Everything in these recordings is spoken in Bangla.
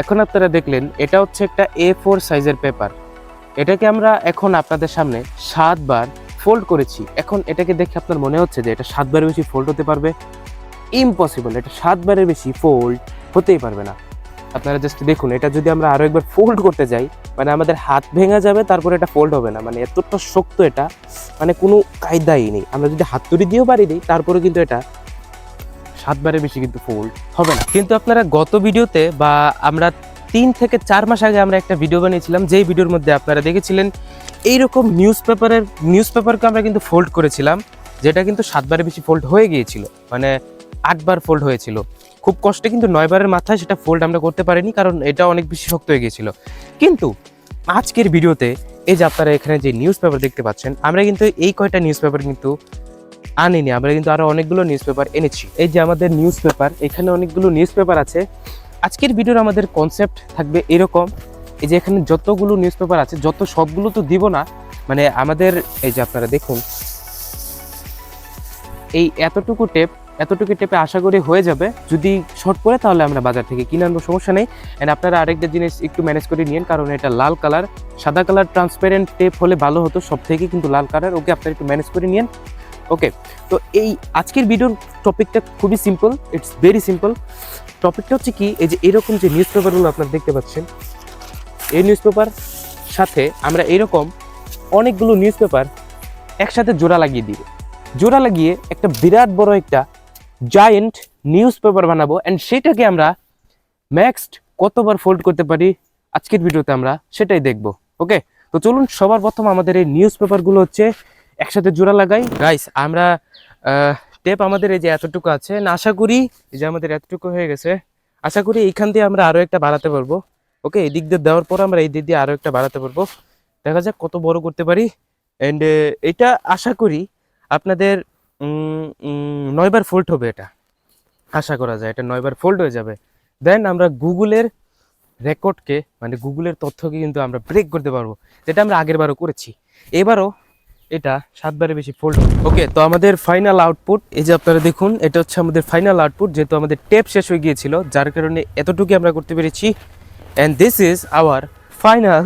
এখন আপনারা দেখলেন এটা হচ্ছে একটা A4 সাইজের পেপার। এটাকে আমরা এখন আপনাদের সামনে 7 বার ফোল্ড করেছি। এখন এটাকে দেখে আপনার মনে হচ্ছে যে এটা 7 বারের বেশি ফোল্ড হতে পারবে? ইম্পসিবল, এটা 7 বারের বেশি ফোল্ড হতেই পারবে না। আপনারা জাস্ট দেখুন, এটা যদি আমরা আরো একবার ফোল্ড করতে যাই, মানে আমাদের হাত ভেঙে যাবে, তারপর এটা ফোল্ড হবে না। মানে এতটা শক্ত এটা, মানে কোনো কায়দাই নেই। আমরা যদি হাতুড়ি দিয়েও বাড়ি দিই, তারপরে কিন্তু এটা 7 বারের বেশি কিন্তু ফোল্ড হবে না। কিন্তু আপনারা গত ভিডিওতে বা আমরা 3 থেকে 4 মাস আগে আমরা একটা ভিডিও বানিয়েছিলাম, যেই ভিডিওর মধ্যে আপনারা দেখেছিলেন এইরকম নিউজ পেপারকে আমরা কিন্তু ফোল্ড করেছিলাম, যেটা কিন্তু 7 বারের বেশি ফোল্ড হয়ে গিয়েছিল, মানে 8 বার ফোল্ড হয়েছিল। খুব কষ্টে, কিন্তু 9 বারের মাথায় সেটা ফোল্ড আমরা করতে পারিনি, কারণ এটা অনেক বেশি শক্ত হয়ে গিয়েছিল। কিন্তু আজকের ভিডিওতে এই যে আপনারা এখানে যে নিউজ পেপার দেখতে পাচ্ছেন, আমরা কিন্তু এই কয়টা নিউজ পেপার কিন্তু আনিনি, আমরা কিন্তু আরো অনেকগুলো নিউজ পেপার এনেছি। এই যে আমাদের নিউজ পেপার, এখানে অনেকগুলো নিউজ পেপার আছে। আজকের ভিডিওর আমাদের কনসেপ্ট থাকবে এরকম, এই যে এখানে যতগুলো নিউজ পেপার আছে, সবগুলো তো দিব না, মানে আমাদের এই যে আপনারা দেখুন, এই এতটুকু টেপে আশা করি হয়ে যাবে। যদি শর্ট পড়ে তাহলে আমরা বাজার থেকে কিনে আনবো, সমস্যা নেই। এন্ড আপনারা আরেকটা জিনিস একটু ম্যানেজ করে নিন, কারণ এটা লাল কালার, সাদা কালার ট্রান্সপারেন্ট টেপ হলে ভালো হতো সব থেকে, কিন্তু লাল কালার। ওকে, আপনারা একটু ম্যানেজ করে নিন। ওকে, তো এই আজকের ভিডিওর টপিকটা খুবই সিম্পল, ইটস ভেরি সিম্পল। টপিকটা হচ্ছে কি, এই যে এরকম যে নিউজ পেপারগুলো আপনারা দেখতে পাচ্ছেন, এই নিউজ পেপার সাথে আমরা এরকম অনেকগুলো নিউজ পেপার একসাথে জোড়া লাগিয়ে দিব। জোড়া লাগিয়ে একটা বিরাট বড় একটা জায়েন্ট নিউজ পেপার বানাবো, অ্যান্ড সেটাকে আমরা ম্যাক্সড কতবার ফোল্ড করতে পারি আজকের ভিডিওতে আমরা সেটাই দেখব। ওকে, তো চলুন সবার প্রথম আমাদের এই নিউজ পেপারগুলো হচ্ছে একসাথে জোড়া লাগাই। গাইস, আমরা টেপ আমাদের এই যে এতটুকু আছে, না আশা করি এই যে আমাদের এতটুকু হয়ে গেছে, আশা করি এইখান দিয়ে আমরা আরো একটা বাড়াতে পারবো। ওকে, এই দিক দিয়ে দেওয়ার পর আমরা এই দিক দিয়ে আরো একটা বাড়াতে পারবো। দেখা যাক কত বড় করতে পারি। এন্ড এটা আশা করি আপনাদের 9 বার ফোল্ড হবে, এটা আশা করা যায় এটা 9 বার ফোল্ড হয়ে যাবে। দেন আমরা গুগলের রেকর্ডকে, মানে গুগলের তথ্যকে কিন্তু আমরা ব্রেক করতে পারবো, যেটা আমরা আগের বারও করেছি। এবারও এটা 7 বারের বেশি ফোল্ড। ওকে, তো আমাদের ফাইনাল আউটপুট এই যে আপনারা দেখুন, এটা হচ্ছে আমাদের ফাইনাল আউটপুট। যেহেতু আমাদের টেপ শেষ হয়ে গিয়েছিল, যার কারণে এতটুকু আমরা করতে পেরেছি। And this is our final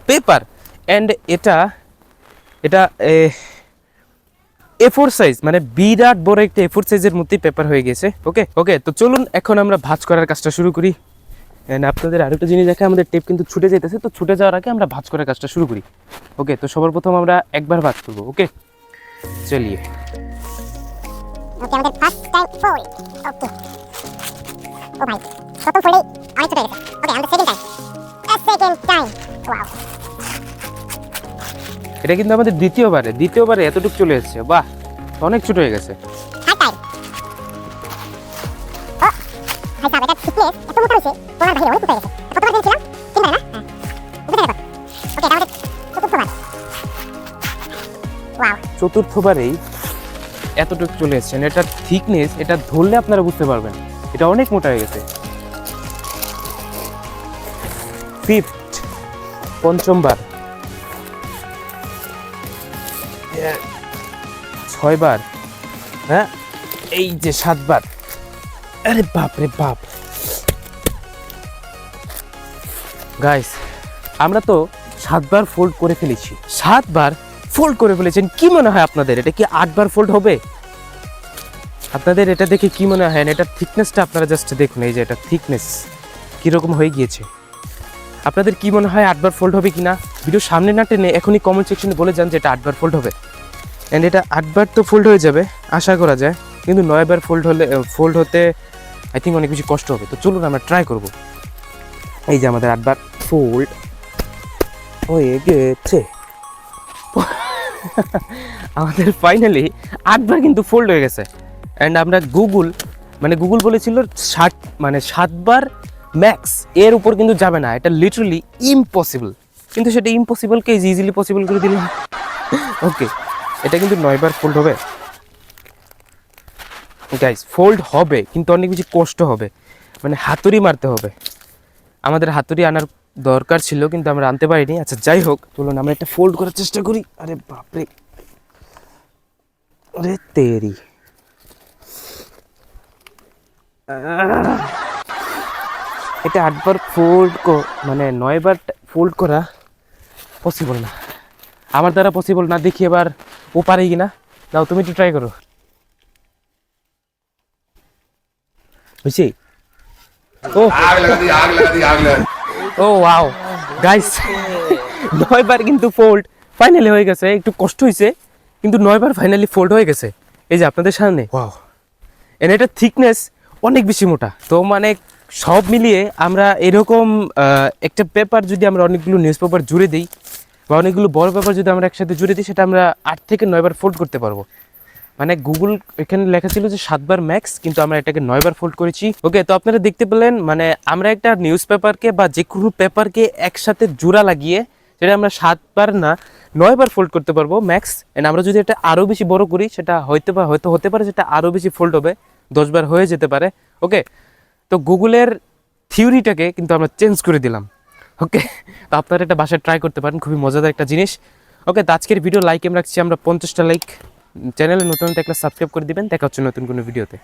paper. And এটা A4 সাইজ, মানে বিরাট বড় একটা A4 সাইজের মধ্যে পেপার হয়ে গেছে। ওকে, তো চলুন এখন আমরা ভাঁজ করার কাজটা শুরু করি। এন্ড আপনাদের আরেকটা জিনিস দেখে, আমাদের টেপ কিন্তু ছুটে যেতেছে, তো ছুটে যাওয়ার আগে আমরা ভাঁজ করার কাজটা শুরু করি। ওকে, তো সবার প্রথম আমরা একবার ভাঁজ করবো। ওকে, চলিয়ে। ওকে, আমাদের ফার্স্ট টাইম ফোল্ড। ওকে, ও ভাই, প্রথম ফোল্ডে অনেক ছোট হয়ে গেছে। ওকে, আমাদের সেকেন্ড টাইম। ওয়াও, এটা কিন্তু আমাদের দ্বিতীয়বারে এতটুকু চলে এসেছে। বাহ, অনেক ছোট হয়ে গেছে। Third time. ও ভাই সাহেব, এটা থিকনেস এত মোটা হয়েছে, তোমার ভাই অনেক মোটা হয়ে গেছে। কতবার দিয়েছিলাম? 3 বার না? হ্যাঁ, বুঝতে পারো। ওকে, এটা আমাদের চতুর্থবার। ওয়াও, চতুর্থবারেই এতটুকু চলে এসেছে। এটা থিকনেস, এটা ধরলে আপনারা বুঝতে পারবেন এটা অনেক মোটা হয়ে গেছে। ফিফথ, পঞ্চমবার, 6 বার, হ্যাঁ, এই যে 7 বার। আরে বাপ রে বাপ গাইস, আমরা তো 7 বার ফোল্ড করে ফেলেছি। 7 বার ফোল্ড করে ফেলেছেন। কি মনে হয় আপনাদের, এটা কি 8 বার ফোল্ড হবে? আপনাদের এটা দেখে কি মনে হয়? এটার থিকনেসটা আপনারা জাস্ট দেখুন, এই যে এটা থিকনেস কিরকম হয়ে গিয়েছে। আপনাদের কি মনে হয় 8 বার ফোল্ড হবে কিনা? ভিডিও সামনে না টেনে এখনই কমেন্ট সেকশনে বলে যান যে এটা 8 বার ফোল্ড হবে। অ্যান্ড এটা 8 বার তো ফোল্ড হয়ে যাবে আশা করা যায়, কিন্তু 9 বার ফোল্ড হতে আই থিঙ্ক অনেক বেশি কষ্ট হবে। তো চলুন আমরা ট্রাই করব। এই যে আমাদের 8 বার ফোল্ড হয়ে গেছে। আমাদের ফাইনালি 8 বার কিন্তু ফোল্ড হয়ে গেছে। অ্যান্ড আমরা গুগল বলেছিল 7 বার ম্যাক্স, এর উপর কিন্তু যাবে না, এটা লিটারালি ইম্পসিবল। কিন্তু সেটা ইম্পসিবলকে ইজিলি পসিবল করে দিল। ওকে, এটা কিন্তু 9 বার ফোল্ড হবে গাইস, ফোল্ড হবে, কিন্তু অনেক বেশি কষ্ট হবে, মানে হাতুড়ি মারতে হবে। আমাদের হাতুড়ি আনার দরকার ছিল, কিন্তু আমরা আনতে পারিনি। আচ্ছা, যাই হোক, চলুন আমরা একটা ফোল্ড করার চেষ্টা করি। আরে বাপরে, আরে তেরি, এটা 8বার মানে 9বার ফোল্ড করা পসিবল না, আমার দ্বারা পসিবল না। দেখি এবার ও পারে কিনা। দাও তুমি একটু ট্রাই করো। বুঝছি ও आग लगा दी आग लगा दी आग लगा दी। ও ওয়াও গাইস, 9বার কিন্তু ফোল্ড ফাইনালি হয়ে গেছে। একটু কষ্ট হয়েছে কিন্তু 9বার ফাইনালি ফোল্ড হয়ে গেছে, এই যে আপনাদের সামনে। ওয়াও, এর এটা থিকনেস অনেক বেশি মোটা। তো মানে সব মিলিয়ে আমরা এরকম একটা পেপার যদি আমরা অনেকগুলো নিউজ পেপার জুড়ে দিই বা অনেকগুলো বড় পেপার যদি আমরা একসাথে জুড়ে দিই, সেটা আমরা 8 থেকে 9বার ফোল্ড করতে পারবো। মানে গুগল এখানে লেখা ছিল যে 7বার ম্যাক্স, কিন্তু আমরা এটাকে 9বার ফোল্ড করেছি। ওকে, তো আপনারা দেখতে পেলেন মানে আমরা একটা নিউজ পেপারকে বা যে কোনো পেপারকে একসাথে জোড়া লাগিয়ে সেটা আমরা 7বার না 9বার ফোল্ড করতে পারবো ম্যাক্স। এন্ড আমরা যদি এটা আরও বেশি বড় করি, সেটা হয়তো হতে পারে সেটা আরও বেশি ফোল্ড হবে, 10বার হয়ে যেতে পারে। ওকে, তো গুগলের থিওরিটাকে কিন্তু আমরা চেঞ্জ করে দিলাম। ওকে, তো আপনারা এটা বাসায় ট্রাই করতে পারেন, খুবই মজাদার একটা জিনিস। ওকে, তো আজকের ভিডিও লাইক রাখছি আমরা 50টা লাইক। চ্যানেলে নতুন থাকলে সাবস্ক্রাইব করে দিবেন। দেখা হচ্ছে নতুন কোনো ভিডিওতে।